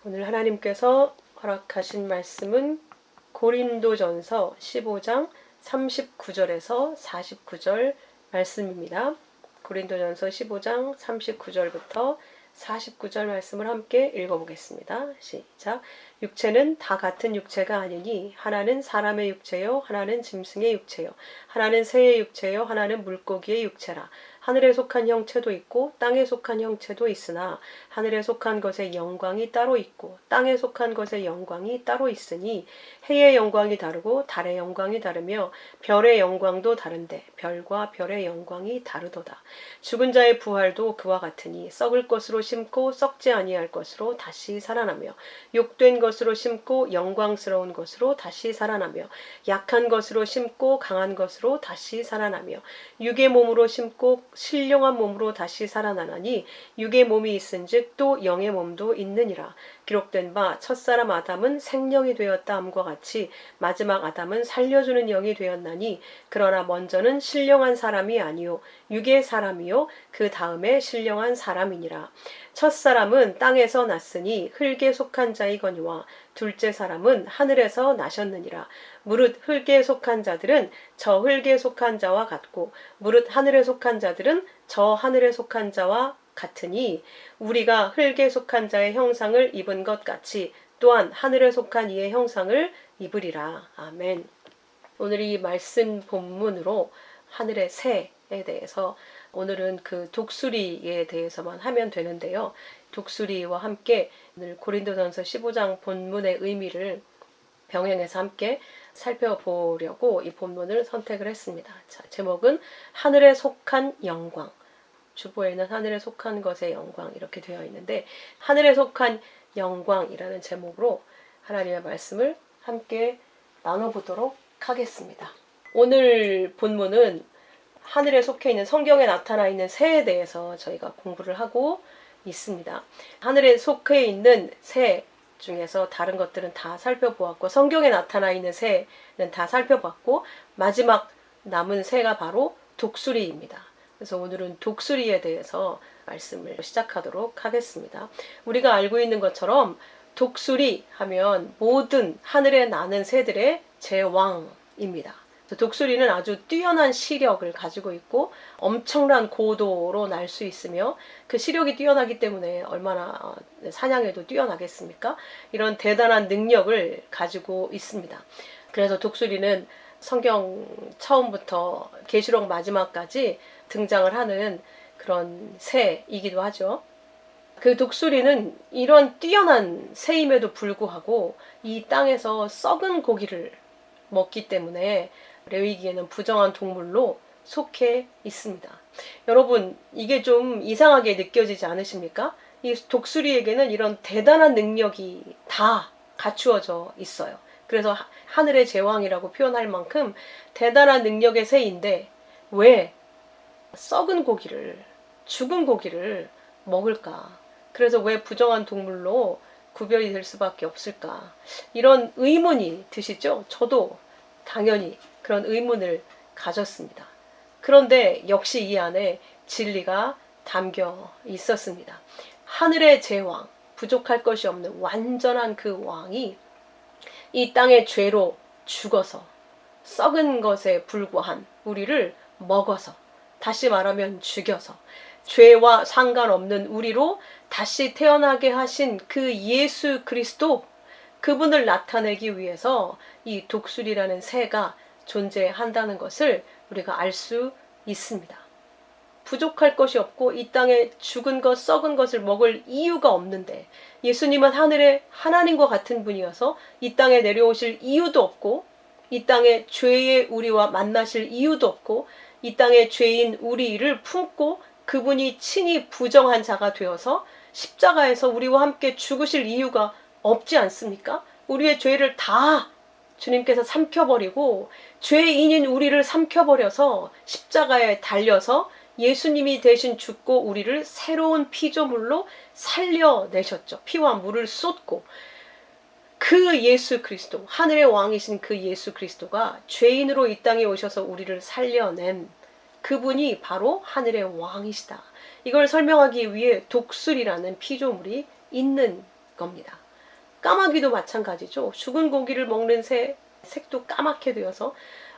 오늘 하나님께서 허락하신 말씀은 고린도전서 15장 39절에서 49절 말씀입니다. 고린도전서 15장 39절부터 49절 말씀을 함께 읽어보겠습니다. 시작. 육체는 다 같은 육체가 아니니 하나는 사람의 육체요 하나는 짐승의 육체요 하나는 새의 육체요 하나는 물고기의 육체라. 하늘에 속한 형체도 있고 땅에 속한 형체도 있으나 하늘에 속한 것의 영광이 따로 있고 땅에 속한 것의 영광이 따로 있으니 해의 영광이 다르고 달의 영광이 다르며 별의 영광도 다른데 별과 별의 영광이 다르도다. 죽은 자의 부활도 그와 같으니 썩을 것으로 심고 썩지 아니할 것으로 다시 살아나며 욕된 것으로 심고 영광스러운 것으로 다시 살아나며 약한 것으로 심고 강한 것으로 다시 살아나며 육의 몸으로 심고 신령한 몸으로 다시 살아나나니 육의 몸이 있은즉 또 영의 몸도 있느니라. 기록된 바 첫사람 아담은 생령이 되었다 함과 같이 마지막 아담은 살려주는 영이 되었나니 그러나 먼저는 신령한 사람이 아니요 육의 사람이요 그 다음에 신령한 사람이니라. 첫사람은 땅에서 났으니 흙에 속한 자이거니와 둘째 사람은 하늘에서 나셨느니라. 무릇 흙에 속한 자들은 저 흙에 속한 자와 같고 무릇 하늘에 속한 자들은 저 하늘에 속한 자와 같으니 우리가 흙에 속한 자의 형상을 입은 것 같이 또한 하늘에 속한 이의 형상을 입으리라. 아멘. 오늘 이 말씀 본문으로 하늘의 새에 대해서 오늘은 그 독수리에 대해서만 하면 되는데요. 독수리와 함께 오늘 고린도전서 15장 본문의 의미를 병행해서 함께 살펴보려고 이 본문을 선택을 했습니다. 자, 제목은 하늘에 속한 영광. 주보에는 하늘에 속한 것의 영광 이렇게 되어 있는데 하늘에 속한 영광이라는 제목으로 하나님의 말씀을 함께 나눠보도록 하겠습니다. 오늘 본문은 하늘에 속해 있는 성경에 나타나 있는 새에 대해서 저희가 공부를 하고 있습니다. 하늘에 속해 있는 새 중에서 다른 것들은 다 살펴보았고 성경에 나타나 있는 새는 다 살펴봤고 마지막 남은 새가 바로 독수리입니다. 그래서 오늘은 독수리에 대해서 말씀을 시작하도록 하겠습니다. 우리가 알고 있는 것처럼 독수리 하면 모든 하늘에 나는 새들의 제왕입니다. 독수리는 아주 뛰어난 시력을 가지고 있고 엄청난 고도로 날 수 있으며 그 시력이 뛰어나기 때문에 얼마나 사냥에도 뛰어나겠습니까? 이런 대단한 능력을 가지고 있습니다. 그래서 독수리는 성경 처음부터 계시록 마지막까지 등장을 하는 그런 새이기도 하죠. 그 독수리는 이런 뛰어난 새임에도 불구하고 이 땅에서 썩은 고기를 먹기 때문에 레위기에는 부정한 동물로 속해 있습니다. 여러분, 이게 좀 이상하게 느껴지지 않으십니까? 이 독수리에게는 이런 대단한 능력이 다 갖추어져 있어요. 그래서 하늘의 제왕이라고 표현할 만큼 대단한 능력의 새인데 왜 썩은 고기를, 죽은 고기를 먹을까? 그래서 왜 부정한 동물로 구별이 될 수밖에 없을까? 이런 의문이 드시죠? 저도 당연히 그런 의문을 가졌습니다. 그런데 역시 이 안에 진리가 담겨 있었습니다. 하늘의 제왕, 부족할 것이 없는 완전한 그 왕이 이 땅의 죄로 죽어서 썩은 것에 불과한 우리를 먹어서, 다시 말하면 죽여서 죄와 상관없는 우리로 다시 태어나게 하신 그 예수 그리스도, 그분을 나타내기 위해서 이 독수리라는 새가 존재한다는 것을 우리가 알 수 있습니다. 부족할 것이 없고 이 땅에 죽은 것, 썩은 것을 먹을 이유가 없는데 예수님은 하늘의 하나님과 같은 분이어서 이 땅에 내려오실 이유도 없고 이 땅에 죄의 우리와 만나실 이유도 없고 이 땅에 죄인 우리를 품고 그분이 친히 부정한 자가 되어서 십자가에서 우리와 함께 죽으실 이유가 없지 않습니까? 우리의 죄를 다 주님께서 삼켜버리고 죄인인 우리를 삼켜버려서 십자가에 달려서 예수님이 대신 죽고 우리를 새로운 피조물로 살려내셨죠. 피와 물을 쏟고 그 예수 그리스도, 하늘의 왕이신 그 예수 그리스도가 죄인으로 이 땅에 오셔서 우리를 살려낸 그분이 바로 하늘의 왕이시다. 이걸 설명하기 위해 독수리라는 피조물이 있는 겁니다. 까마귀도 마찬가지죠. 죽은 고기를 먹는 새, 색도 까맣게 되어서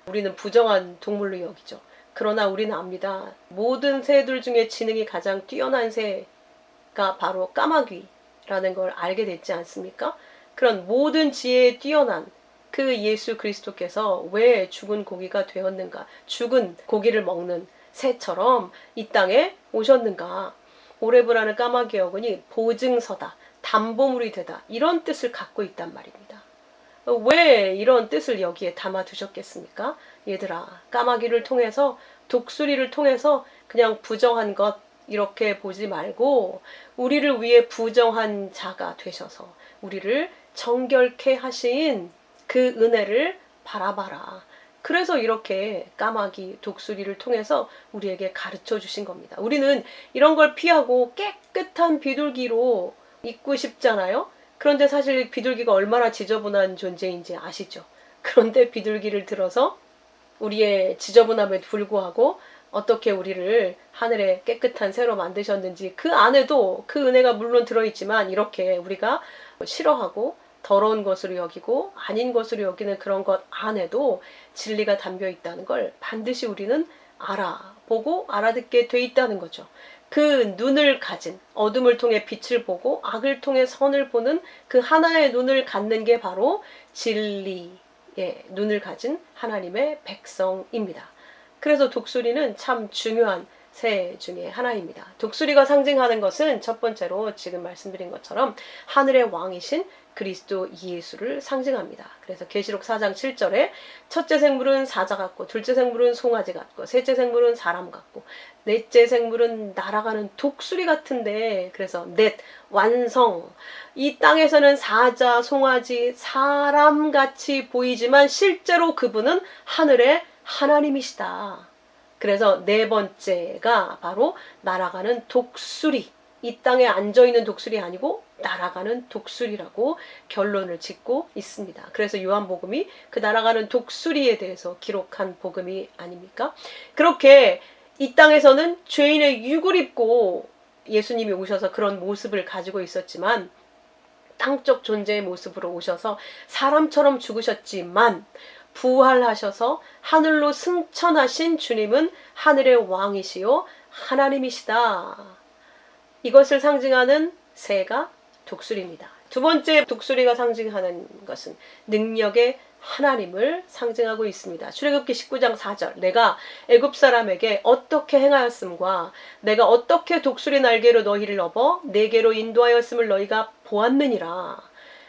우리는 부정한 동물로 여기죠. 그러나 우리는 압니다. 모든 새들 중에 지능이 가장 뛰어난 새가 바로 까마귀라는 걸 알게 됐지 않습니까? 그런 모든 지혜에 뛰어난 그 예수 그리스도께서 왜 죽은 고기가 되었는가? 죽은 고기를 먹는 새처럼 이 땅에 오셨는가? 오레브라는 까마귀 어근이 보증서다, 담보물이 되다, 이런 뜻을 갖고 있단 말입니다. 왜 이런 뜻을 여기에 담아 두셨겠습니까? 얘들아, 까마귀를 통해서, 독수리를 통해서 그냥 부정한 것 이렇게 보지 말고 우리를 위해 부정한 자가 되셔서 우리를 정결케 하신 그 은혜를 바라봐라. 그래서 이렇게 까마귀, 독수리를 통해서 우리에게 가르쳐 주신 겁니다. 우리는 이런 걸 피하고 깨끗한 비둘기로 있고 싶잖아요. 그런데 사실 비둘기가 얼마나 지저분한 존재인지 아시죠? 그런데 비둘기를 들어서 우리의 지저분함에도 불구하고 어떻게 우리를 하늘에 깨끗한 새로 만드셨는지, 그 안에도 그 은혜가 물론 들어있지만 이렇게 우리가 싫어하고 더러운 것으로 여기고 아닌 것으로 여기는 그런 것 안에도 진리가 담겨 있다는 걸 반드시 우리는 알아보고 알아듣게 돼 있다는 거죠. 그 눈을 가진, 어둠을 통해 빛을 보고 악을 통해 선을 보는 그 하나의 눈을 갖는 게 바로 진리의 눈을 가진 하나님의 백성입니다. 그래서 독수리는 참 중요한 새 중에 하나입니다. 독수리가 상징하는 것은 첫 번째로 지금 말씀드린 것처럼 하늘의 왕이신 그리스도 예수를 상징합니다. 그래서 계시록 4장 7절에 첫째 생물은 사자 같고, 둘째 생물은 송아지 같고, 셋째 생물은 사람 같고, 넷째 생물은 날아가는 독수리 같은데, 그래서 넷, 완성. 이 땅에서는 사자, 송아지, 사람같이 보이지만 실제로 그분은 하늘의 하나님이시다. 그래서 네 번째가 바로 날아가는 독수리. 이 땅에 앉아있는 독수리 아니고 날아가는 독수리라고 결론을 짓고 있습니다. 그래서 요한복음이 그 날아가는 독수리에 대해서 기록한 복음이 아닙니까? 그렇게 이 땅에서는 죄인의 육을 입고 예수님이 오셔서 그런 모습을 가지고 있었지만, 땅적 존재의 모습으로 오셔서 사람처럼 죽으셨지만 부활하셔서 하늘로 승천하신 주님은 하늘의 왕이시요 하나님이시다. 이것을 상징하는 새가 독수리입니다. 두 번째 독수리가 상징하는 것은 능력의 하나님을 상징하고 있습니다. 출애굽기 19장 4절, 내가 애굽 사람에게 어떻게 행하였음과 내가 어떻게 독수리 날개로 너희를 업어 내게로 인도하였음을 너희가 보았느니라.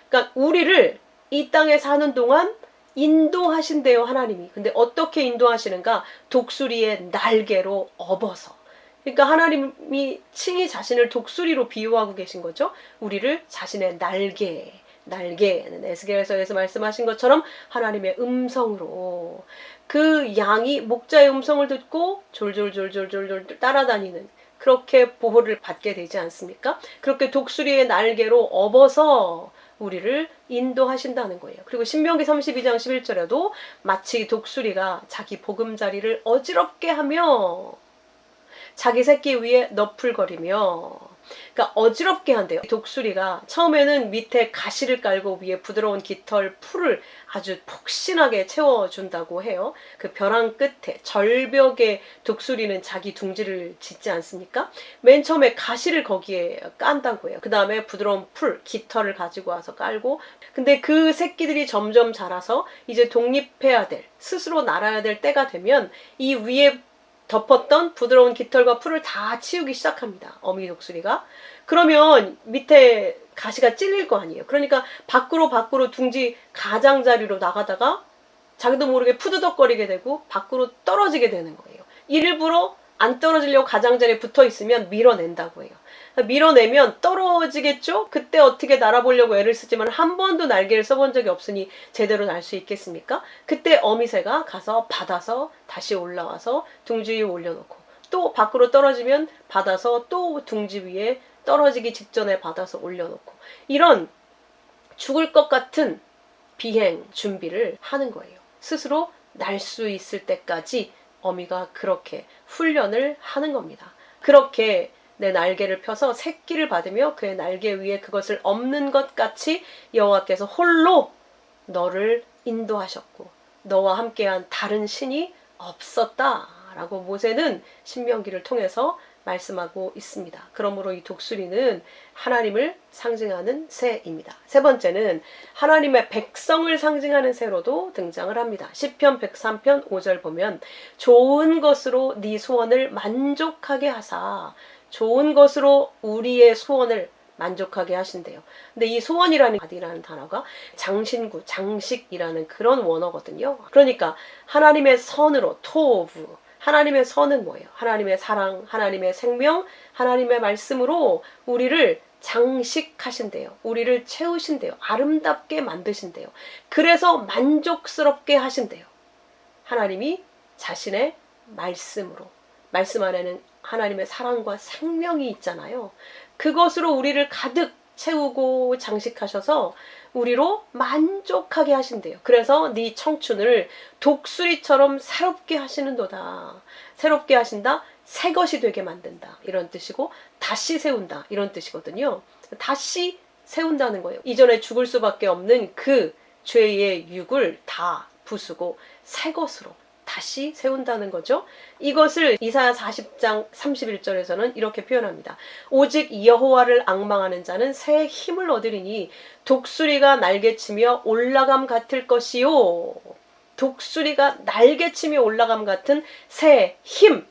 그러니까 우리를 이 땅에 사는 동안 인도하신대요, 하나님이. 근데 어떻게 인도하시는가? 독수리의 날개로 업어서. 그러니까 하나님이 칭히 자신을 독수리로 비유하고 계신 거죠. 우리를 자신의 날개는 에스겔서에서 말씀하신 것처럼 하나님의 음성으로, 그 양이 목자의 음성을 듣고 졸졸졸졸졸졸 따라다니는, 그렇게 보호를 받게 되지 않습니까? 그렇게 독수리의 날개로 업어서 우리를 인도하신다는 거예요. 그리고 신명기 32장 11절에도 마치 독수리가 자기 보금자리를 어지럽게 하며 자기 새끼 위에 너풀거리며, 그러니까 어지럽게 한대요. 독수리가 처음에는 밑에 가시를 깔고 위에 부드러운 깃털 풀을 아주 폭신하게 채워준다고 해요. 그 벼랑 끝에 절벽에 독수리는 자기 둥지를 짓지 않습니까? 맨 처음에 가시를 거기에 깐다고 해요. 그 다음에 부드러운 풀, 깃털을 가지고 와서 깔고, 근데 그 새끼들이 점점 자라서 이제 독립해야 될, 스스로 날아야 될 때가 되면 이 위에 덮었던 부드러운 깃털과 풀을 다 치우기 시작합니다. 어미 독수리가. 그러면 밑에 가시가 찔릴 거 아니에요. 그러니까 밖으로 둥지 가장자리로 나가다가 자기도 모르게 푸드덕거리게 되고 밖으로 떨어지게 되는 거예요. 일부러 안 떨어지려고 가장자리에 붙어 있으면 밀어낸다고 해요. 밀어내면 떨어지겠죠? 그때 어떻게 날아보려고 애를 쓰지만 한 번도 날개를 써본 적이 없으니 제대로 날 수 있겠습니까? 그때 어미새가 가서 받아서 다시 올라와서 둥지 위에 올려놓고, 또 밖으로 떨어지면 받아서 또 둥지 위에 떨어지기 직전에 받아서 올려놓고, 이런 죽을 것 같은 비행 준비를 하는 거예요. 스스로 날 수 있을 때까지 어미가 그렇게 훈련을 하는 겁니다. 그렇게 내 날개를 펴서 새끼를 받으며 그의 날개 위에 그것을 엎는 것 같이 여호와께서 홀로 너를 인도하셨고 너와 함께한 다른 신이 없었다라고 모세는 신명기를 통해서 말씀하고 있습니다. 그러므로 이 독수리는 하나님을 상징하는 새입니다. 세 번째는 하나님의 백성을 상징하는 새로도 등장을 합니다. 시편 103편 5절 보면 좋은 것으로 네 소원을 만족하게 하사 좋은 것으로 우리의 소원을 만족하게 하신대요. 근데 이 소원이라는 단어가 장신구, 장식이라는 그런 원어거든요. 그러니까 하나님의 선으로 토브, 하나님의 선은 뭐예요? 하나님의 사랑, 하나님의 생명, 하나님의 말씀으로 우리를 장식하신대요. 우리를 채우신대요. 아름답게 만드신대요. 그래서 만족스럽게 하신대요. 하나님이 자신의 말씀으로, 말씀 안에는 하나님의 사랑과 생명이 있잖아요. 그것으로 우리를 가득 채우고 장식하셔서 우리로 만족하게 하신대요. 그래서 네 청춘을 독수리처럼 새롭게 하시는도다. 새롭게 하신다. 새 것이 되게 만든다. 이런 뜻이고 다시 세운다. 이런 뜻이거든요. 다시 세운다는 거예요. 이전에 죽을 수밖에 없는 그 죄의 육을 다 부수고 새 것으로 다시 세운다는 거죠. 이것을 이사야 40장 31절에서는 이렇게 표현합니다. 오직 여호와를 앙망하는 자는 새 힘을 얻으리니 독수리가 날개치며 올라감 같을 것이요. 독수리가 날개치며 올라감 같은 새 힘,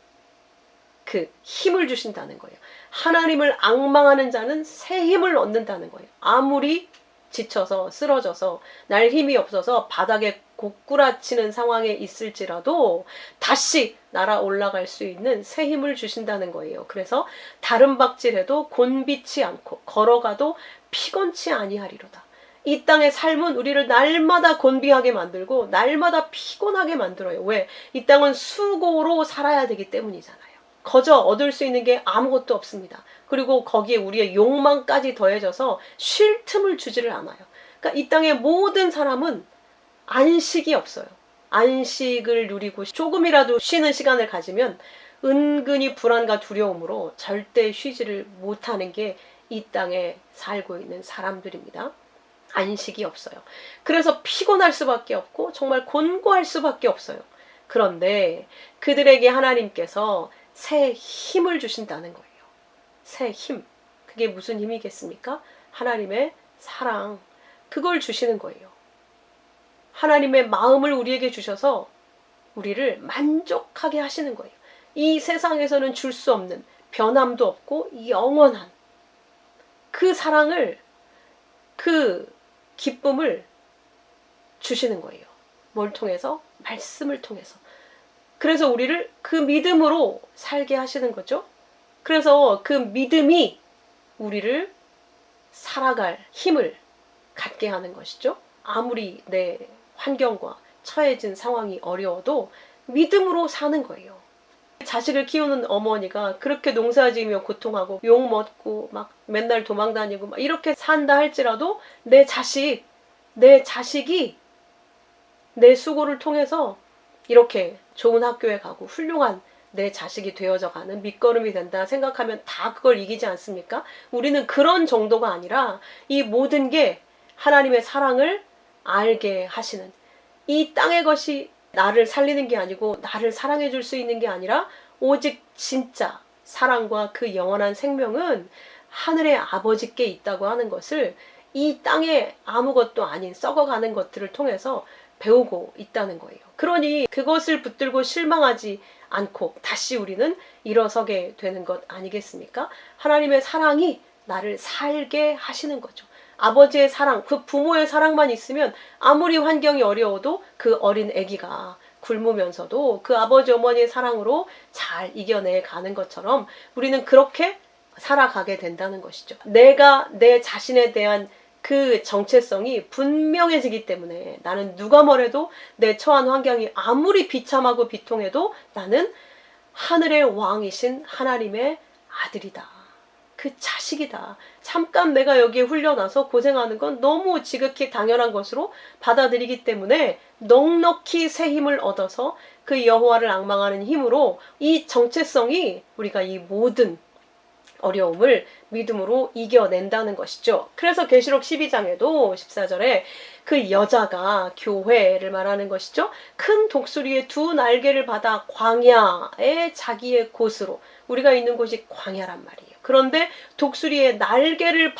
그 힘을 주신다는 거예요. 하나님을 앙망하는 자는 새 힘을 얻는다는 거예요. 아무리 지쳐서 쓰러져서 날 힘이 없어서 바닥에 고꾸라치는 상황에 있을지라도 다시 날아 올라갈 수 있는 새 힘을 주신다는 거예요. 그래서 다른 박질해도 곤비치 않고 걸어가도 피곤치 아니하리로다. 이 땅의 삶은 우리를 날마다 곤비하게 만들고 날마다 피곤하게 만들어요. 왜? 이 땅은 수고로 살아야 되기 때문이잖아요. 거저 얻을 수 있는 게 아무것도 없습니다. 그리고 거기에 우리의 욕망까지 더해져서 쉴 틈을 주지를 않아요. 그러니까 이 땅의 모든 사람은 안식이 없어요. 안식을 누리고 조금이라도 쉬는 시간을 가지면 은근히 불안과 두려움으로 절대 쉬지를 못하는 게 이 땅에 살고 있는 사람들입니다. 안식이 없어요. 그래서 피곤할 수밖에 없고 정말 곤고할 수밖에 없어요. 그런데 그들에게 하나님께서 새 힘을 주신다는 거예요. 새 힘. 그게 무슨 힘이겠습니까? 하나님의 사랑. 그걸 주시는 거예요. 하나님의 마음을 우리에게 주셔서 우리를 만족하게 하시는 거예요. 이 세상에서는 줄 수 없는 변함도 없고 영원한 그 사랑을, 그 기쁨을 주시는 거예요. 뭘 통해서? 말씀을 통해서. 그래서 우리를 그 믿음으로 살게 하시는 거죠. 그래서 그 믿음이 우리를 살아갈 힘을 갖게 하는 것이죠. 아무리 내 환경과 처해진 상황이 어려워도 믿음으로 사는 거예요. 자식을 키우는 어머니가 그렇게 농사지으며 고통하고 욕 먹고 막 맨날 도망다니고 막 이렇게 산다 할지라도 내 자식이 내 수고를 통해서 이렇게 좋은 학교에 가고 훌륭한 내 자식이 되어져 가는 밑거름이 된다 생각하면 다 그걸 이기지 않습니까? 우리는 그런 정도가 아니라 이 모든 게 하나님의 사랑을 알게 하시는, 이 땅의 것이 나를 살리는 게 아니고 나를 사랑해 줄 수 있는 게 아니라 오직 진짜 사랑과 그 영원한 생명은 하늘의 아버지께 있다고 하는 것을 이 땅에 아무것도 아닌 썩어가는 것들을 통해서 배우고 있다는 거예요. 그러니 그것을 붙들고 실망하지 않고 다시 우리는 일어서게 되는 것 아니겠습니까? 하나님의 사랑이 나를 살게 하시는 거죠. 아버지의 사랑, 그 부모의 사랑만 있으면 아무리 환경이 어려워도 그 어린 아기가 굶으면서도 그 아버지 어머니의 사랑으로 잘 이겨내 가는 것처럼 우리는 그렇게 살아가게 된다는 것이죠. 내가 내 자신에 대한 그 정체성이 분명해지기 때문에 나는 누가 뭐래도 내 처한 환경이 아무리 비참하고 비통해도 나는 하늘의 왕이신 하나님의 아들이다. 그 자식이다. 잠깐 내가 여기에 훈련와서 고생하는 건 너무 지극히 당연한 것으로 받아들이기 때문에 넉넉히 새 힘을 얻어서 그 여호와를 앙망하는 힘으로 이 정체성이 우리가 이 모든 어려움을 믿음으로 이겨낸다는 것이죠. 그래서 계시록 12장에도 14절에 그 여자가 교회를 말하는 것이죠. 큰 독수리의 두 날개를 받아 광야에 자기의 곳으로, 우리가 있는 곳이 광야란 말이에요. 그런데 독수리의 날개를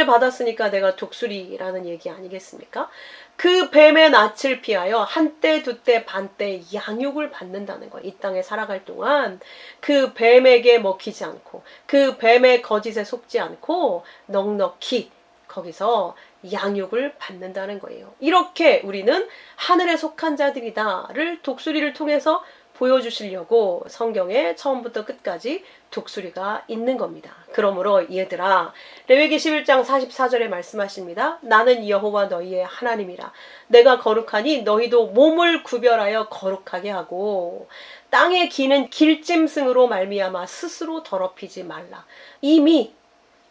받았으니까 내가 독수리라는 얘기 아니겠습니까? 그 뱀의 낯을 피하여 한때 두때 반때 양육을 받는다는 거예요. 이 땅에 살아갈 동안 그 뱀에게 먹히지 않고 그 뱀의 거짓에 속지 않고 넉넉히 거기서 양육을 받는다는 거예요. 이렇게 우리는 하늘에 속한 자들이다를 독수리를 통해서 보여주시려고 성경에 처음부터 끝까지 독수리가 있는 겁니다. 그러므로 얘들아, 레위기 11장 44절에 말씀하십니다. 나는 여호와 너희의 하나님이라. 내가 거룩하니 너희도 몸을 구별하여 거룩하게 하고 땅에 기는 길짐승으로 말미암아 스스로 더럽히지 말라. 이미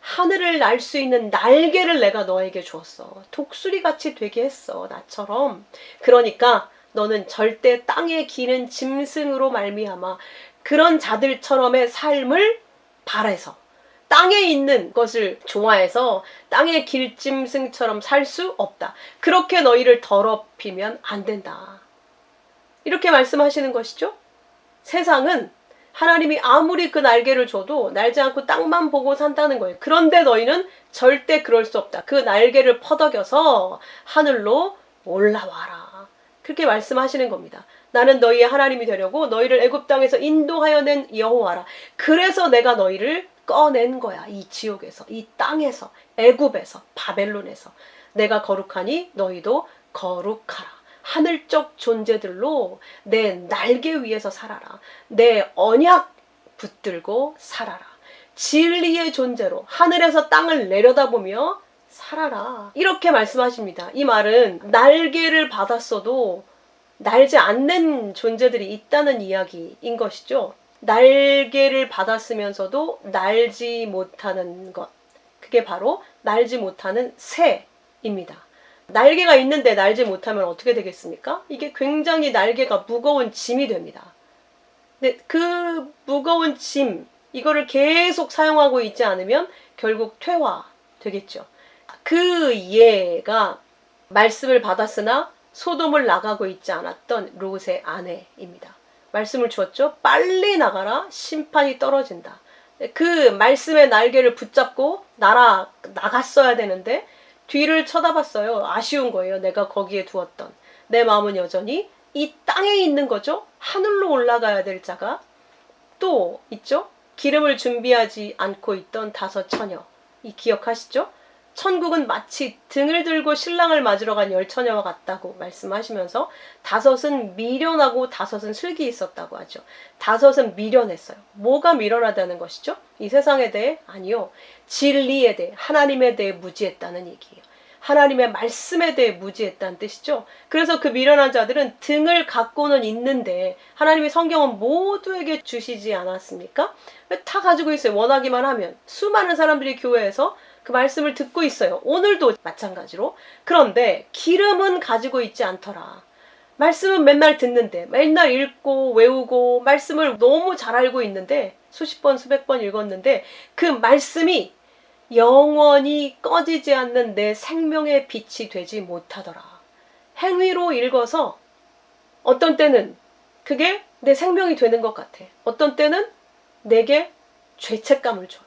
하늘을 날 수 있는 날개를 내가 너에게 주었어. 독수리같이 되게 했어. 나처럼. 그러니까 너는 절대 땅에 기는 짐승으로 말미암아 그런 자들처럼의 삶을 바라서 땅에 있는 것을 좋아해서 땅에 길짐승처럼 살 수 없다. 그렇게 너희를 더럽히면 안 된다. 이렇게 말씀하시는 것이죠. 세상은 하나님이 아무리 그 날개를 줘도 날지 않고 땅만 보고 산다는 거예요. 그런데 너희는 절대 그럴 수 없다. 그 날개를 퍼덕여서 하늘로 올라와라. 그렇게 말씀하시는 겁니다. 나는 너희의 하나님이 되려고 너희를 애굽 땅에서 인도하여 낸 여호와라. 그래서 내가 너희를 꺼낸 거야. 이 지옥에서, 이 땅에서, 애굽에서, 바벨론에서. 내가 거룩하니 너희도 거룩하라. 하늘적 존재들로 내 날개 위에서 살아라. 내 언약 붙들고 살아라. 진리의 존재로 하늘에서 땅을 내려다보며 살아라. 이렇게 말씀하십니다. 이 말은 날개를 받았어도 날지 않는 존재들이 있다는 이야기인 것이죠. 날개를 받았으면서도 날지 못하는 것. 그게 바로 날지 못하는 새입니다. 날개가 있는데 날지 못하면 어떻게 되겠습니까? 이게 굉장히 날개가 무거운 짐이 됩니다. 근데 그 무거운 짐, 이거를 계속 사용하고 있지 않으면 결국 퇴화되겠죠. 그 예가 말씀을 받았으나 소돔을 나가고 있지 않았던 롯의 아내입니다. 말씀을 주었죠. 빨리 나가라. 심판이 떨어진다. 그 말씀의 날개를 붙잡고 나갔어야 되는데 뒤를 쳐다봤어요. 아쉬운 거예요. 내가 거기에 두었던. 내 마음은 여전히 이 땅에 있는 거죠. 하늘로 올라가야 될 자가 또 있죠. 기름을 준비하지 않고 있던 5 처녀. 이 기억하시죠? 천국은 마치 등을 들고 신랑을 맞으러 간 10 처녀와 같다고 말씀하시면서 5은 미련하고 5은 슬기 있었다고 하죠. 5은 미련했어요. 뭐가 미련하다는 것이죠? 이 세상에 대해? 아니요. 진리에 대해, 하나님에 대해 무지했다는 얘기예요. 하나님의 말씀에 대해 무지했다는 뜻이죠. 그래서 그 미련한 자들은 등을 갖고는 있는데 하나님이 성경은 모두에게 주시지 않았습니까? 다 가지고 있어요. 원하기만 하면. 수많은 사람들이 교회에서 그 말씀을 듣고 있어요. 오늘도 마찬가지로. 그런데 기름은 가지고 있지 않더라. 말씀은 맨날 듣는데, 맨날 읽고 외우고 말씀을 너무 잘 알고 있는데 수십 번 수백 번 읽었는데 그 말씀이 영원히 꺼지지 않는 내 생명의 빛이 되지 못하더라. 행위로 읽어서 어떤 때는 그게 내 생명이 되는 것 같아. 어떤 때는 내게 죄책감을 줘요.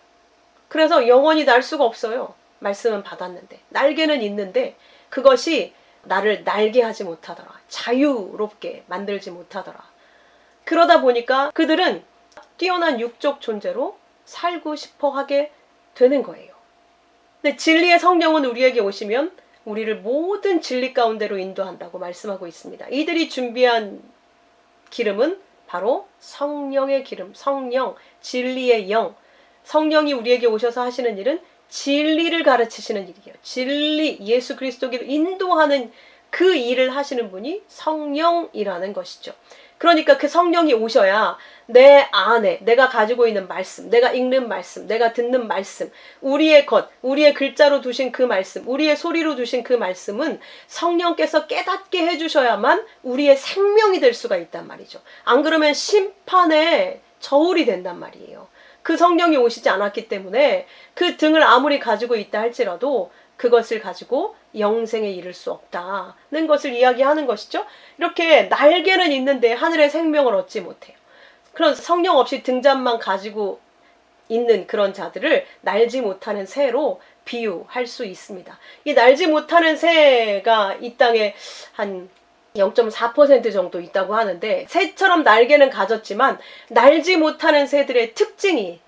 그래서 영원히 날 수가 없어요. 말씀은 받았는데. 날개는 있는데 그것이 나를 날게 하지 못하더라. 자유롭게 만들지 못하더라. 그러다 보니까 그들은 뛰어난 육적 존재로 살고 싶어 하게 되는 거예요. 근데 진리의 성령은 우리에게 오시면 우리를 모든 진리 가운데로 인도한다고 말씀하고 있습니다. 이들이 준비한 기름은 바로 성령의 기름, 성령, 진리의 영. 성령이 우리에게 오셔서 하시는 일은 진리를 가르치시는 일이에요. 진리, 예수 그리스도를 인도하는 그 일을 하시는 분이 성령이라는 것이죠. 그러니까 그 성령이 오셔야 내 안에 내가 가지고 있는 말씀, 내가 읽는 말씀, 내가 듣는 말씀, 우리의 것, 우리의 글자로 두신 그 말씀, 우리의 소리로 두신 그 말씀은 성령께서 깨닫게 해주셔야만 우리의 생명이 될 수가 있단 말이죠. 안 그러면 심판의 저울이 된단 말이에요. 그 성령이 오시지 않았기 때문에 그 등을 아무리 가지고 있다 할지라도 그것을 가지고 영생에 이를 수 없다는 것을 이야기하는 것이죠. 이렇게 날개는 있는데 하늘의 생명을 얻지 못해요. 그런 성령 없이 등잔만 가지고 있는 그런 자들을 날지 못하는 새로 비유할 수 있습니다. 이 날지 못하는 새가 이 땅에 한 0.4% 정도 있다고 하는데, 새처럼 날개는 가졌지만 날지 못하는 새들의 특징이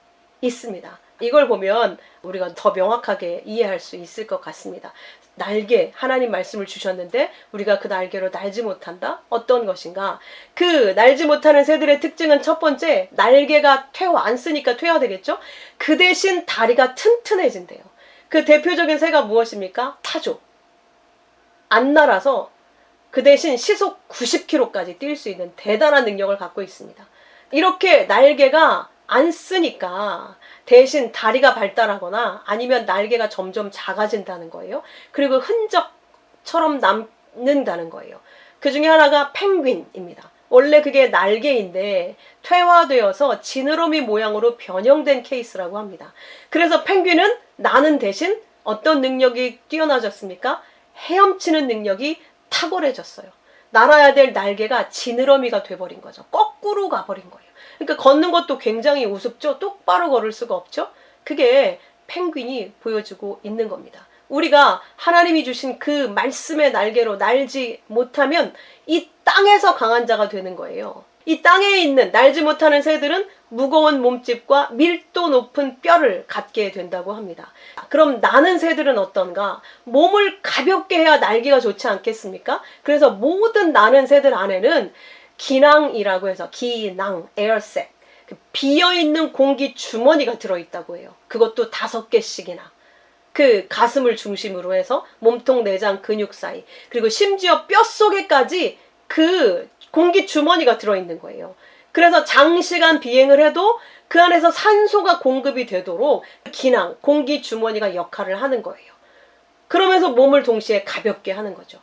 있습니다. 이걸 보면 우리가 더 명확하게 이해할 수 있을 것 같습니다. 날개, 하나님 말씀을 주셨는데 우리가 그 날개로 날지 못한다? 어떤 것인가? 그 날지 못하는 새들의 특징은 첫 번째, 날개가 안 쓰니까 퇴화되겠죠? 그 대신 다리가 튼튼해진대요. 그 대표적인 새가 무엇입니까? 타조. 안 날아서 그 대신 시속 90km까지 뛸 수 있는 대단한 능력을 갖고 있습니다. 이렇게 날개가 안 쓰니까 대신 다리가 발달하거나 아니면 날개가 점점 작아진다는 거예요. 그리고 흔적처럼 남는다는 거예요. 그 중에 하나가 펭귄입니다. 원래 그게 날개인데 퇴화되어서 지느러미 모양으로 변형된 케이스라고 합니다. 그래서 펭귄은 나는 대신 어떤 능력이 뛰어나졌습니까? 헤엄치는 능력이 탁월해졌어요. 날아야 될 날개가 지느러미가 돼버린 거죠. 거꾸로 가버린 거예요. 그러니까 걷는 것도 굉장히 우습죠. 똑바로 걸을 수가 없죠. 그게 펭귄이 보여주고 있는 겁니다. 우리가 하나님이 주신 그 말씀의 날개로 날지 못하면 이 땅에서 강한 자가 되는 거예요. 이 땅에 있는 날지 못하는 새들은 무거운 몸집과 밀도 높은 뼈를 갖게 된다고 합니다. 그럼 나는 새들은 어떤가? 몸을 가볍게 해야 날개가 좋지 않겠습니까? 그래서 모든 나는 새들 안에는 기낭이라고 해서 기낭, 에어색, 비어있는 공기 주머니가 들어있다고 해요. 그것도 5개씩이나. 그 가슴을 중심으로 해서 몸통, 내장, 근육 사이, 그리고 심지어 뼛속에까지 그 공기 주머니가 들어있는 거예요. 그래서 장시간 비행을 해도 그 안에서 산소가 공급이 되도록 기낭, 공기 주머니가 역할을 하는 거예요. 그러면서 몸을 동시에 가볍게 하는 거죠.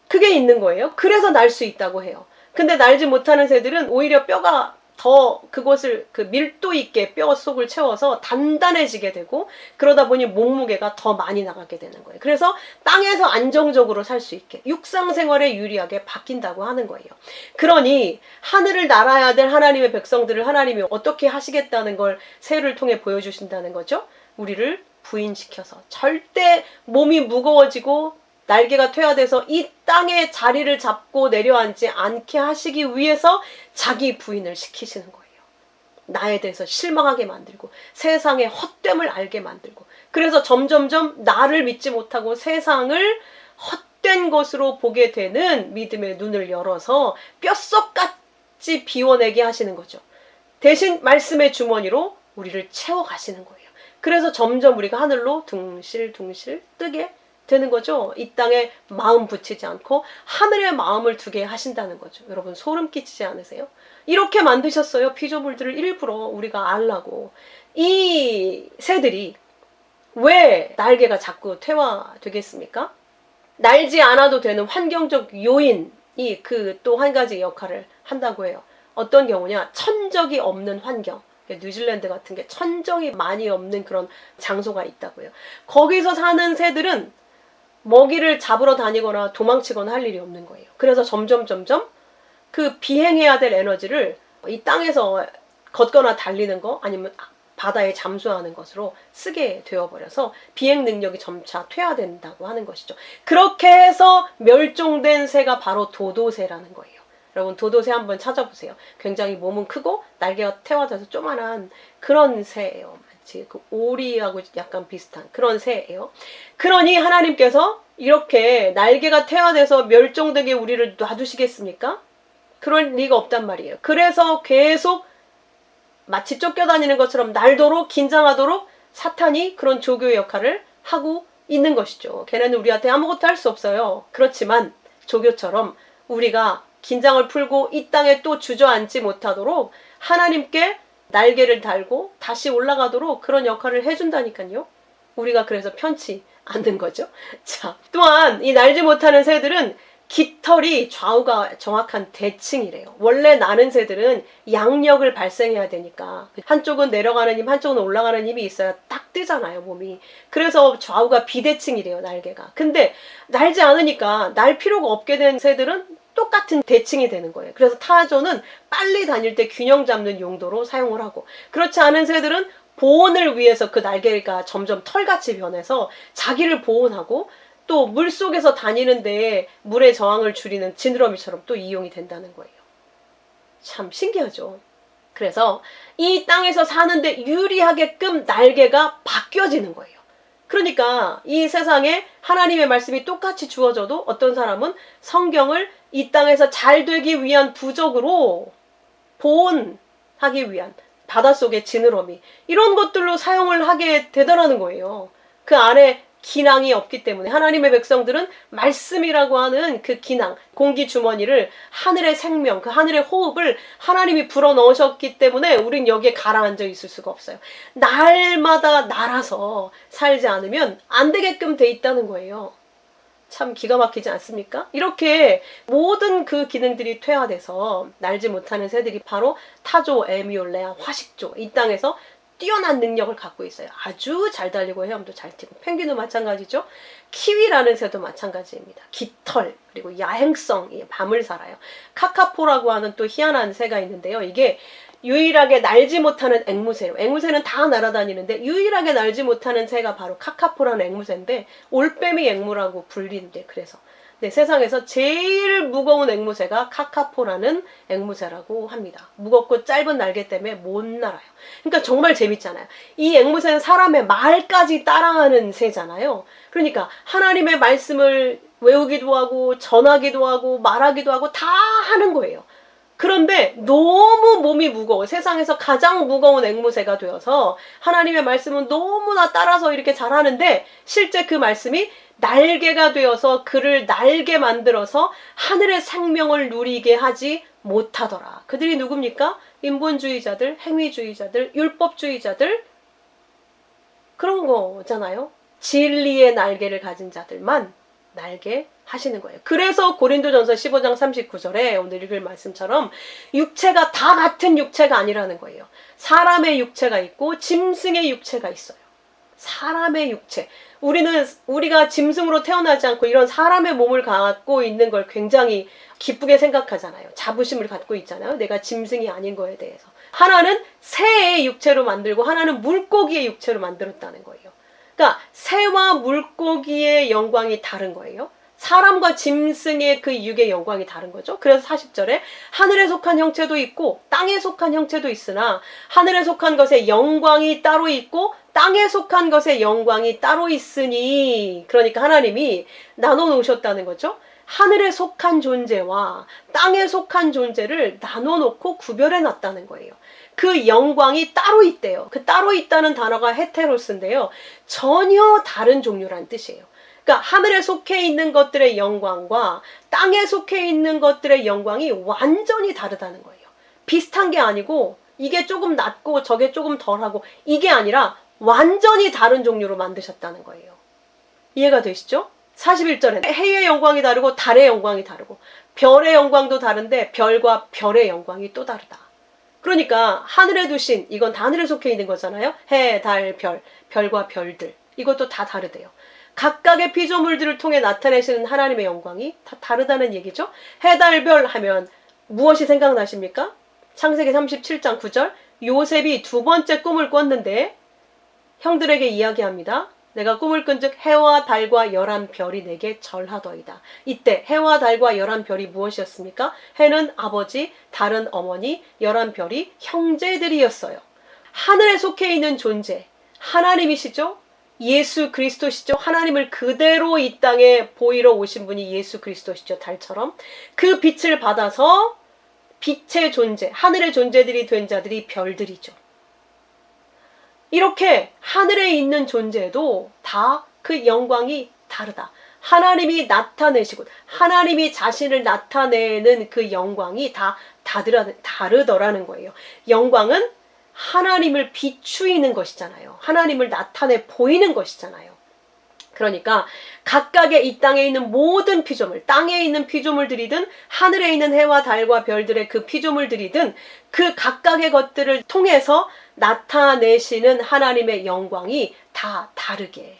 그게 있는 거예요. 그래서 날 수 있다고 해요. 근데 날지 못하는 새들은 오히려 뼈가 더 그것을 그 밀도 있게 뼈 속을 채워서 단단해지게 되고, 그러다 보니 몸무게가 더 많이 나가게 되는 거예요. 그래서 땅에서 안정적으로 살 수 있게 육상 생활에 유리하게 바뀐다고 하는 거예요. 그러니 하늘을 날아야 될 하나님의 백성들을 하나님이 어떻게 하시겠다는 걸 새를 통해 보여주신다는 거죠. 우리를 부인시켜서 절대 몸이 무거워지고 날개가 퇴화돼서 이 땅에 자리를 잡고 내려앉지 않게 하시기 위해서 자기 부인을 시키시는 거예요. 나에 대해서 실망하게 만들고 세상의 헛됨을 알게 만들고, 그래서 점점점 나를 믿지 못하고 세상을 헛된 것으로 보게 되는 믿음의 눈을 열어서 뼛속까지 비워내게 하시는 거죠. 대신 말씀의 주머니로 우리를 채워가시는 거예요. 그래서 점점 우리가 하늘로 둥실둥실 뜨게 되는 거죠. 이 땅에 마음 붙이지 않고 하늘에 마음을 두게 하신다는 거죠. 여러분 소름 끼치지 않으세요? 이렇게 만드셨어요. 피조물들을 일부러 우리가 알라고. 이 새들이 왜 날개가 자꾸 퇴화되겠습니까? 날지 않아도 되는 환경적 요인이 그 또 한 가지 역할을 한다고 해요. 어떤 경우냐? 천적이 없는 환경. 뉴질랜드 같은 게 천적이 많이 없는 그런 장소가 있다고 해요. 거기서 사는 새들은 먹이를 잡으러 다니거나 도망치거나 할 일이 없는 거예요. 그래서 점점 그 비행해야 될 에너지를 이 땅에서 걷거나 달리는 거 아니면 바다에 잠수하는 것으로 쓰게 되어버려서 비행 능력이 점차 퇴화된다고 하는 것이죠. 그렇게 해서 멸종된 새가 바로 도도새라는 거예요. 여러분 도도새 한번 찾아보세요. 굉장히 몸은 크고 날개가 퇴화돼서 조만한 그런 새예요. 그 오리하고 약간 비슷한 그런 새예요. 그러니 하나님께서 이렇게 날개가 퇴화돼서 멸종되게 우리를 놔두시겠습니까? 그럴 리가 없단 말이에요. 그래서 계속 마치 쫓겨다니는 것처럼 날도록 긴장하도록 사탄이 그런 조교의 역할을 하고 있는 것이죠. 걔네는 우리한테 아무것도 할 수 없어요. 그렇지만 조교처럼 우리가 긴장을 풀고 이 땅에 또 주저앉지 못하도록 하나님께 날개를 달고 다시 올라가도록 그런 역할을 해준다니까요. 우리가 그래서 편치 않는 거죠. 자, 또한 이 날지 못하는 새들은 깃털이 좌우가 정확한 대칭이래요. 원래 나는 새들은 양력을 발생해야 되니까 한쪽은 내려가는 힘, 한쪽은 올라가는 힘이 있어야 딱 뜨잖아요, 몸이. 그래서 좌우가 비대칭이래요, 날개가. 근데 날지 않으니까 날 필요가 없게 된 새들은 똑같은 대칭이 되는 거예요. 그래서 타조는 빨리 다닐 때 균형 잡는 용도로 사용을 하고, 그렇지 않은 새들은 보온을 위해서 그 날개가 점점 털같이 변해서 자기를 보온하고 또 물속에서 다니는데 물의 저항을 줄이는 지느러미처럼 또 이용이 된다는 거예요. 참 신기하죠. 그래서 이 땅에서 사는데 유리하게끔 날개가 바뀌어지는 거예요. 그러니까 이 세상에 하나님의 말씀이 똑같이 주어져도 어떤 사람은 성경을 이 땅에서 잘 되기 위한 부적으로 보온하기 위한 바닷속의 지느러미 이런 것들로 사용을 하게 되더라는 거예요. 그 안에 기낭이 없기 때문에 하나님의 백성들은 말씀이라고 하는 그 기낭, 공기 주머니를 하늘의 생명, 그 하늘의 호흡을 하나님이 불어넣으셨기 때문에 우린 여기에 가라앉아 있을 수가 없어요. 날마다 날아서 살지 않으면 안 되게끔 돼 있다는 거예요. 참 기가 막히지 않습니까? 이렇게 모든 그 기능들이 퇴화돼서 날지 못하는 새들이 바로 타조, 에미올레아, 화식조, 이 땅에서 뛰어난 능력을 갖고 있어요. 아주 잘 달리고 헤엄도 잘 뛰고, 펭귄도 마찬가지죠. 키위라는 새도 마찬가지입니다. 깃털, 그리고 야행성, 밤을 살아요. 카카포라고 하는 또 희한한 새가 있는데요. 이게 유일하게 날지 못하는 앵무새예요. 앵무새는 다 날아다니는데 유일하게 날지 못하는 새가 바로 카카포라는 앵무새인데, 올빼미 앵무라고 불리는데, 그래서 네, 세상에서 제일 무거운 앵무새가 카카포라는 앵무새라고 합니다. 무겁고 짧은 날개 때문에 못 날아요. 그러니까 정말 재밌잖아요. 이 앵무새는 사람의 말까지 따라하는 새잖아요. 그러니까 하나님의 말씀을 외우기도 하고 전하기도 하고 말하기도 하고 다 하는 거예요. 그런데 너무 몸이 무거워, 세상에서 가장 무거운 앵무새가 되어서 하나님의 말씀은 너무나 따라서 이렇게 잘하는데 실제 그 말씀이 날개가 되어서 그를 날게 만들어서 하늘의 생명을 누리게 하지 못하더라. 그들이 누굽니까? 인본주의자들, 행위주의자들, 율법주의자들, 그런 거잖아요. 진리의 날개를 가진 자들만 날게 하시는 거예요. 그래서 고린도전서 15장 39절에 오늘 읽을 말씀처럼 육체가 다 같은 육체가 아니라는 거예요. 사람의 육체가 있고 짐승의 육체가 있어요. 사람의 육체. 우리가 짐승으로 태어나지 않고 이런 사람의 몸을 갖고 있는 걸 굉장히 기쁘게 생각하잖아요. 자부심을 갖고 있잖아요. 내가 짐승이 아닌 거에 대해서. 하나는 새의 육체로 만들고 하나는 물고기의 육체로 만들었다는 거예요. 그러니까 새와 물고기의 영광이 다른 거예요. 사람과 짐승의 그 육의 영광이 다른 거죠. 그래서 40절에 하늘에 속한 형체도 있고 땅에 속한 형체도 있으나 하늘에 속한 것의 영광이 따로 있고 땅에 속한 것의 영광이 따로 있으니, 그러니까 하나님이 나눠 놓으셨다는 거죠. 하늘에 속한 존재와 땅에 속한 존재를 나눠 놓고 구별해 놨다는 거예요. 그 영광이 따로 있대요. 그 따로 있다는 단어가 헤테로스인데요. 전혀 다른 종류란 뜻이에요. 그러니까 하늘에 속해 있는 것들의 영광과 땅에 속해 있는 것들의 영광이 완전히 다르다는 거예요. 비슷한 게 아니고 이게 조금 낮고 저게 조금 덜하고 이게 아니라 완전히 다른 종류로 만드셨다는 거예요. 이해가 되시죠? 41절에 해의 영광이 다르고 달의 영광이 다르고 별의 영광도 다른데 별과 별의 영광이 또 다르다. 그러니까 하늘에 두신, 이건 다 하늘에 속해 있는 거잖아요. 해, 달, 별, 별과 별들, 이것도 다 다르대요. 각각의 피조물들을 통해 나타내시는 하나님의 영광이 다 다르다는 얘기죠. 해, 달, 별 하면 무엇이 생각나십니까? 창세기 37장 9절, 요셉이 두 번째 꿈을 꿨는데 형들에게 이야기합니다. 내가 꿈을 꾼즉 해와 달과 11별이 내게 절하더이다. 이때 해와 달과 11별이 무엇이었습니까? 해는 아버지, 달은 어머니, 11별이 형제들이었어요. 하늘에 속해 있는 존재, 하나님이시죠? 예수 그리스도시죠? 하나님을 그대로 이 땅에 보이러 오신 분이 예수 그리스도시죠? 달처럼. 그 빛을 받아서 빛의 존재, 하늘의 존재들이 된 자들이 별들이죠. 이렇게 하늘에 있는 존재도 다 그 영광이 다르다. 하나님이 나타내시고 하나님이 자신을 나타내는 그 영광이 다 다르더라는 거예요. 영광은 하나님을 비추이는 것이잖아요. 하나님을 나타내 보이는 것이잖아요. 그러니까 각각의 이 땅에 있는 모든 피조물, 땅에 있는 피조물들이든 하늘에 있는 해와 달과 별들의 그 피조물들이든 그 각각의 것들을 통해서 나타내시는 하나님의 영광이 다 다르게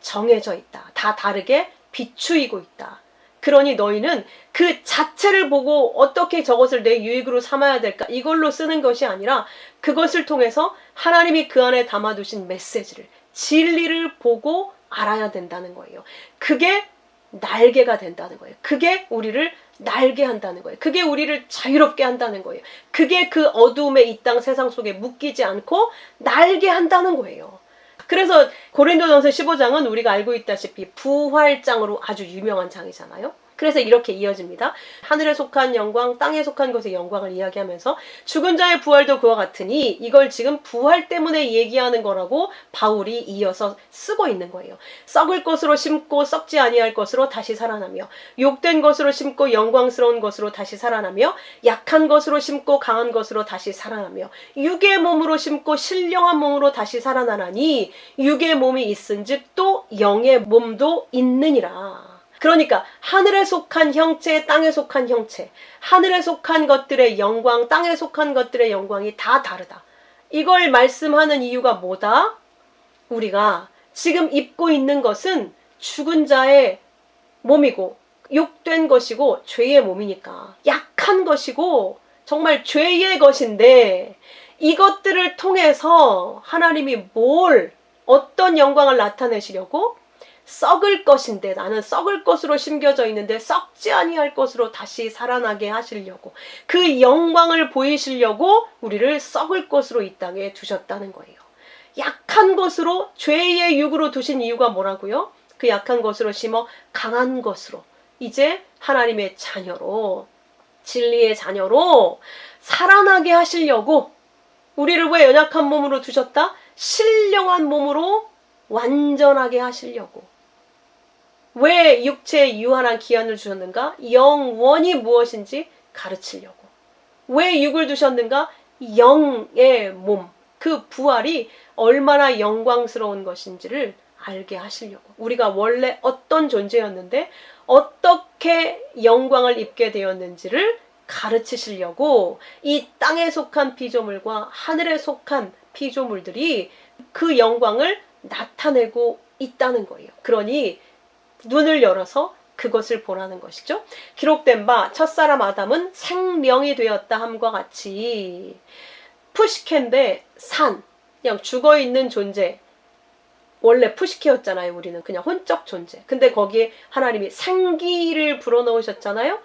정해져 있다. 다 다르게 비추이고 있다. 그러니 너희는 그 자체를 보고 어떻게 저것을 내 유익으로 삼아야 될까? 이걸로 쓰는 것이 아니라 그것을 통해서 하나님이 그 안에 담아두신 메시지를, 진리를 보고 알아야 된다는 거예요. 그게 날개가 된다는 거예요. 그게 우리를 날게 한다는 거예요. 그게 우리를 자유롭게 한다는 거예요. 그게 그 어두움의 이 땅 세상 속에 묶이지 않고 날게 한다는 거예요. 그래서 고린도전서 15장은 우리가 알고 있다시피 부활장으로 아주 유명한 장이잖아요. 그래서 이렇게 이어집니다. 하늘에 속한 영광, 땅에 속한 것의 영광을 이야기하면서 죽은 자의 부활도 그와 같으니 이걸 지금 부활 때문에 얘기하는 거라고 바울이 이어서 쓰고 있는 거예요. 썩을 것으로 심고 썩지 아니할 것으로 다시 살아나며, 욕된 것으로 심고 영광스러운 것으로 다시 살아나며, 약한 것으로 심고 강한 것으로 다시 살아나며, 육의 몸으로 심고 신령한 몸으로 다시 살아나나니 육의 몸이 있은즉 또 영의 몸도 있느니라. 그러니까 하늘에 속한 형체, 땅에 속한 형체, 하늘에 속한 것들의 영광, 땅에 속한 것들의 영광이 다 다르다. 이걸 말씀하는 이유가 뭐다? 우리가 지금 입고 있는 것은 죽은 자의 몸이고 욕된 것이고 죄의 몸이니까 약한 것이고 정말 죄의 것인데, 이것들을 통해서 하나님이 어떤 영광을 나타내시려고? 썩을 것인데, 나는 썩을 것으로 심겨져 있는데 썩지 아니할 것으로 다시 살아나게 하시려고, 그 영광을 보이시려고 우리를 썩을 것으로 이 땅에 두셨다는 거예요. 약한 것으로, 죄의 육으로 두신 이유가 뭐라고요? 그 약한 것으로 심어 강한 것으로 이제 하나님의 자녀로, 진리의 자녀로 살아나게 하시려고, 우리를 왜 연약한 몸으로 두셨다? 신령한 몸으로 완전하게 하시려고. 왜 육체에 유한한 기한을 주셨는가? 영원히 무엇인지 가르치려고. 왜 육을 두셨는가? 영의 몸, 그 부활이 얼마나 영광스러운 것인지를 알게 하시려고. 우리가 원래 어떤 존재였는데 어떻게 영광을 입게 되었는지를 가르치시려고 이 땅에 속한 피조물과 하늘에 속한 피조물들이 그 영광을 나타내고 있다는 거예요. 그러니 눈을 열어서 그것을 보라는 것이죠. 기록된 바 첫사람 아담은 생명이 되었다 함과 같이, 푸시케인데 그냥 죽어있는 존재, 원래 푸시케였잖아요. 우리는 그냥 혼적 존재. 근데 거기에 하나님이 생기를 불어넣으셨잖아요.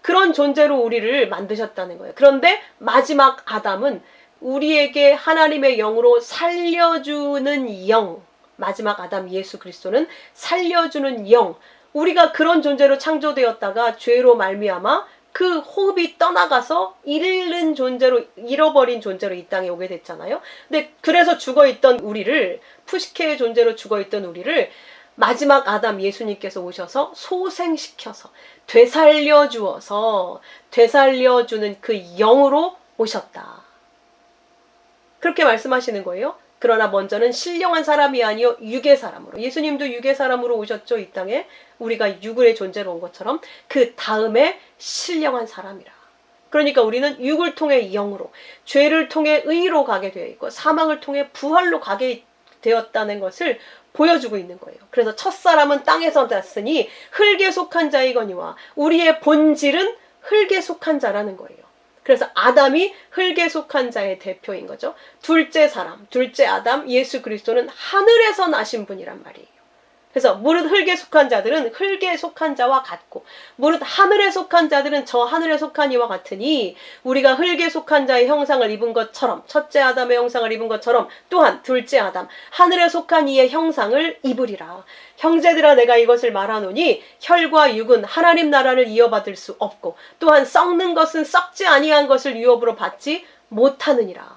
그런 존재로 우리를 만드셨다는 거예요. 그런데 마지막 아담은 우리에게 하나님의 영으로 살려주는 영, 마지막 아담 예수 그리스도는 살려주는 영, 우리가 그런 존재로 창조되었다가 죄로 말미암아 그 호흡이 떠나가서 잃어버린 존재로 이 땅에 오게 됐잖아요. 근데 그래서 죽어있던 우리를, 푸시케의 존재로 죽어있던 우리를 마지막 아담 예수님께서 오셔서 소생시켜서 되살려주는 그 영으로 오셨다. 그렇게 말씀하시는 거예요. 그러나 먼저는 신령한 사람이 아니요 육의 사람으로, 예수님도 육의 사람으로 오셨죠. 이 땅에 우리가 육의 존재로 온 것처럼 그 다음에 신령한 사람이라. 그러니까 우리는 육을 통해 영으로, 죄를 통해 의로 가게 되어 있고 사망을 통해 부활로 가게 되었다는 것을 보여주고 있는 거예요. 그래서 첫사람은 땅에서 났으니 흙에 속한 자이거니와 우리의 본질은 흙에 속한 자라는 거예요. 그래서 아담이 흙에 속한 자의 대표인 거죠. 둘째 아담 예수 그리스도는 하늘에서 나신 분이란 말이에요. 그래서 무릇 흙에 속한 자들은 흙에 속한 자와 같고 무릇 하늘에 속한 자들은 저 하늘에 속한 이와 같으니, 우리가 흙에 속한 자의 형상을 입은 것처럼, 첫째 아담의 형상을 입은 것처럼 또한 둘째 아담 하늘에 속한 이의 형상을 입으리라. 형제들아, 내가 이것을 말하노니 혈과 육은 하나님 나라를 이어받을 수 없고 또한 썩는 것은 썩지 아니한 것을 유업으로 받지 못하느니라.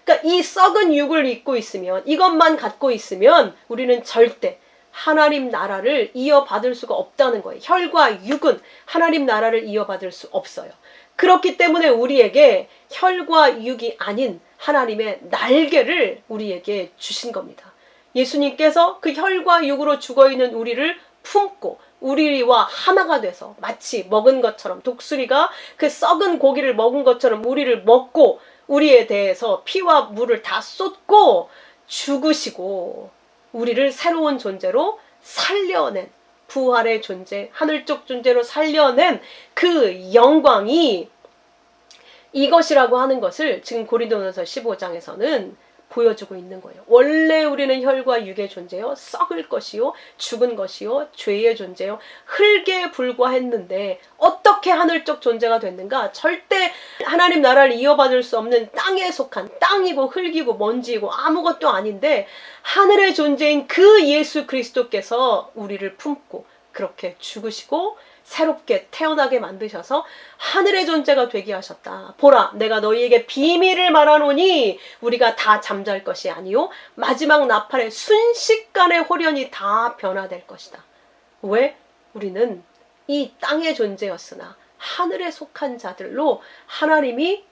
그러니까 이 썩은 육을 입고 있으면, 이것만 갖고 있으면 우리는 절대 하나님 나라를 이어받을 수가 없다는 거예요. 혈과 육은 하나님 나라를 이어받을 수 없어요. 그렇기 때문에 우리에게 혈과 육이 아닌 하나님의 날개를 우리에게 주신 겁니다. 예수님께서 그 혈과 육으로 죽어있는 우리를 품고 우리와 하나가 돼서 마치 먹은 것처럼, 독수리가 그 썩은 고기를 먹은 것처럼 우리를 먹고 우리에 대해서 피와 물을 다 쏟고 죽으시고 우리를 새로운 존재로 살려낸, 부활의 존재, 하늘적 존재로 살려낸 그 영광이 이것이라고 하는 것을 지금 고린도전서 15장에서는 보여주고 있는 거예요. 원래 우리는 혈과 육의 존재요, 썩을 것이요, 죽은 것이요, 죄의 존재요, 흙에 불과했는데 어떻게 하늘적 존재가 됐는가? 절대 하나님 나라를 이어받을 수 없는 땅에 속한, 땅이고 흙이고 먼지이고 아무것도 아닌데 하늘의 존재인 그 예수 그리스도께서 우리를 품고 그렇게 죽으시고 새롭게 태어나게 만드셔서 하늘의 존재가 되게 하셨다. 보라, 내가 너희에게 비밀을 말하노니 우리가 다 잠잘 것이 아니요 마지막 나팔에 순식간에 홀연히 다 변화될 것이다. 왜? 우리는 이 땅의 존재였으나 하늘에 속한 자들로 하나님이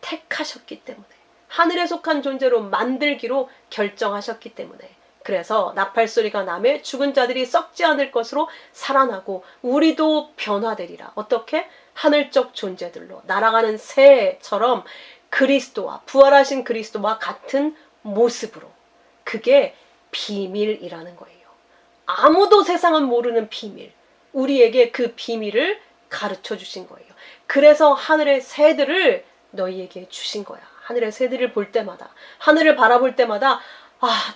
택하셨기 때문에, 하늘에 속한 존재로 만들기로 결정하셨기 때문에, 그래서 나팔소리가 나매 죽은 자들이 썩지 않을 것으로 살아나고 우리도 변화되리라. 어떻게? 하늘적 존재들로 날아가는 새처럼 그리스도와, 부활하신 그리스도와 같은 모습으로. 그게 비밀이라는 거예요. 아무도 세상은 모르는 비밀. 우리에게 그 비밀을 가르쳐 주신 거예요. 그래서 하늘의 새들을 너희에게 주신 거야. 하늘의 새들을 볼 때마다, 하늘을 바라볼 때마다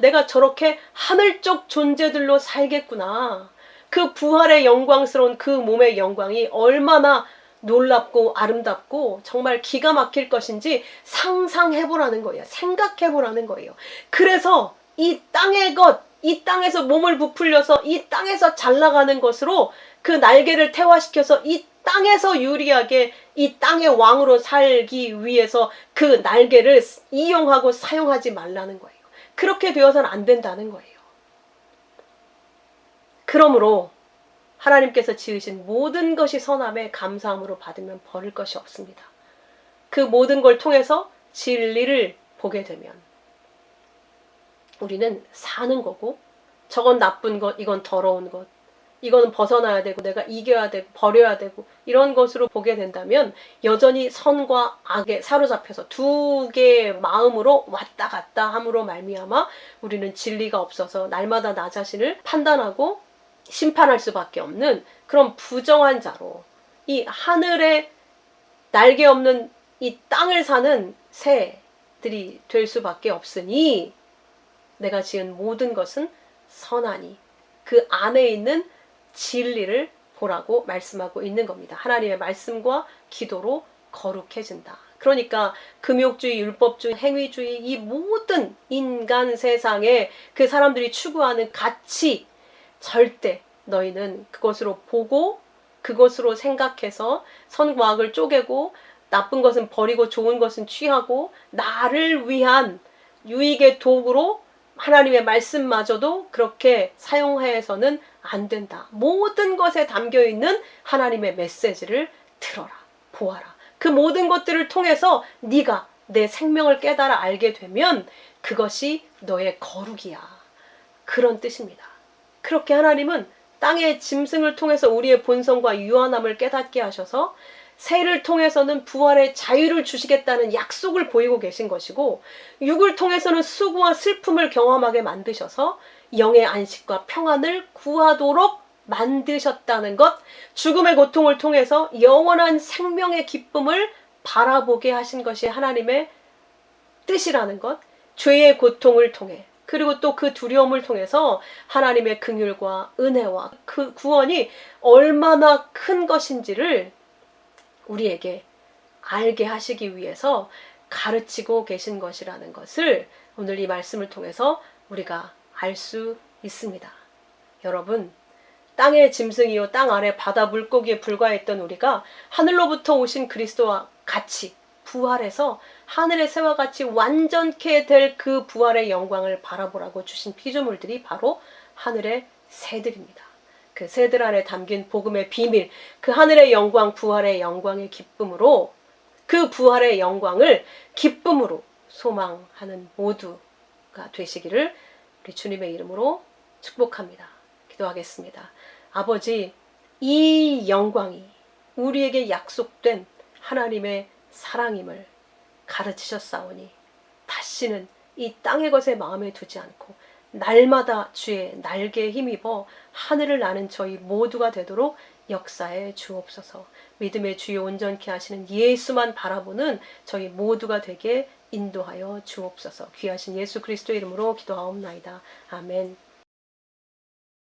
내가 저렇게 하늘적 존재들로 살겠구나. 그 부활의 영광스러운 그 몸의 영광이 얼마나 놀랍고 아름답고 정말 기가 막힐 것인지 상상해보라는 거예요. 생각해보라는 거예요. 그래서 이 땅의 것, 이 땅에서 몸을 부풀려서 이 땅에서 잘 나가는 것으로 그 날개를 태화시켜서 이 땅에서 유리하게 이 땅의 왕으로 살기 위해서 그 날개를 이용하고 사용하지 말라는 거예요. 그렇게 되어서는 안 된다는 거예요. 그러므로 하나님께서 지으신 모든 것이 선함에 감사함으로 받으면 버릴 것이 없습니다. 그 모든 걸 통해서 진리를 보게 되면 우리는 사는 거고, 저건 나쁜 것, 이건 더러운 것, 이거는 벗어나야 되고 내가 이겨야 되고 버려야 되고 이런 것으로 보게 된다면 여전히 선과 악에 사로잡혀서 두 개의 마음으로 왔다 갔다 함으로 말미암아 우리는 진리가 없어서 날마다 나 자신을 판단하고 심판할 수밖에 없는 그런 부정한 자로, 이 하늘에 날개 없는 이 땅을 사는 새들이 될 수밖에 없으니 내가 지은 모든 것은 선하니 그 안에 있는 진리를 보라고 말씀하고 있는 겁니다. 하나님의 말씀과 기도로 거룩해진다. 그러니까 금욕주의, 율법주의, 행위주의, 이 모든 인간 세상에 그 사람들이 추구하는 가치, 절대 너희는 그것으로 보고 그것으로 생각해서 선과 악을 쪼개고 나쁜 것은 버리고 좋은 것은 취하고 나를 위한 유익의 도구로 하나님의 말씀마저도 그렇게 사용해서는 안 된다. 모든 것에 담겨있는 하나님의 메시지를 들어라, 보아라. 그 모든 것들을 통해서 네가 내 생명을 깨달아 알게 되면 그것이 너의 거룩이야. 그런 뜻입니다. 그렇게 하나님은 땅의 짐승을 통해서 우리의 본성과 유한함을 깨닫게 하셔서 새를 통해서는 부활의 자유를 주시겠다는 약속을 보이고 계신 것이고, 육을 통해서는 수고와 슬픔을 경험하게 만드셔서 영의 안식과 평안을 구하도록 만드셨다는 것, 죽음의 고통을 통해서 영원한 생명의 기쁨을 바라보게 하신 것이 하나님의 뜻이라는 것, 죄의 고통을 통해 그리고 또 그 두려움을 통해서 하나님의 긍휼과 은혜와 그 구원이 얼마나 큰 것인지를 우리에게 알게 하시기 위해서 가르치고 계신 것이라는 것을 오늘 이 말씀을 통해서 우리가 알 수 있습니다. 여러분, 땅의 짐승이요 땅 아래 바다 물고기에 불과했던 우리가 하늘로부터 오신 그리스도와 같이 부활해서 하늘의 새와 같이 완전케 될 그 부활의 영광을 바라보라고 주신 피조물들이 바로 하늘의 새들입니다. 그 새들 안에 담긴 복음의 비밀, 그 하늘의 영광, 부활의 영광의 기쁨으로, 그 부활의 영광을 기쁨으로 소망하는 모두가 되시기를 우리 주님의 이름으로 축복합니다. 기도하겠습니다. 아버지, 이 영광이 우리에게 약속된 하나님의 사랑임을 가르치셨사오니 다시는 이 땅의 것에 마음에 두지 않고 날마다 주의 날개에 힘입어 하늘을 나는 저희 모두가 되도록 역사해 주옵소서. 믿음의 주여 온전케 하시는 예수만 바라보는 저희 모두가 되게 인도하여 주옵소서. 귀하신 예수 그리스도 이름으로 기도하옵나이다. 아멘.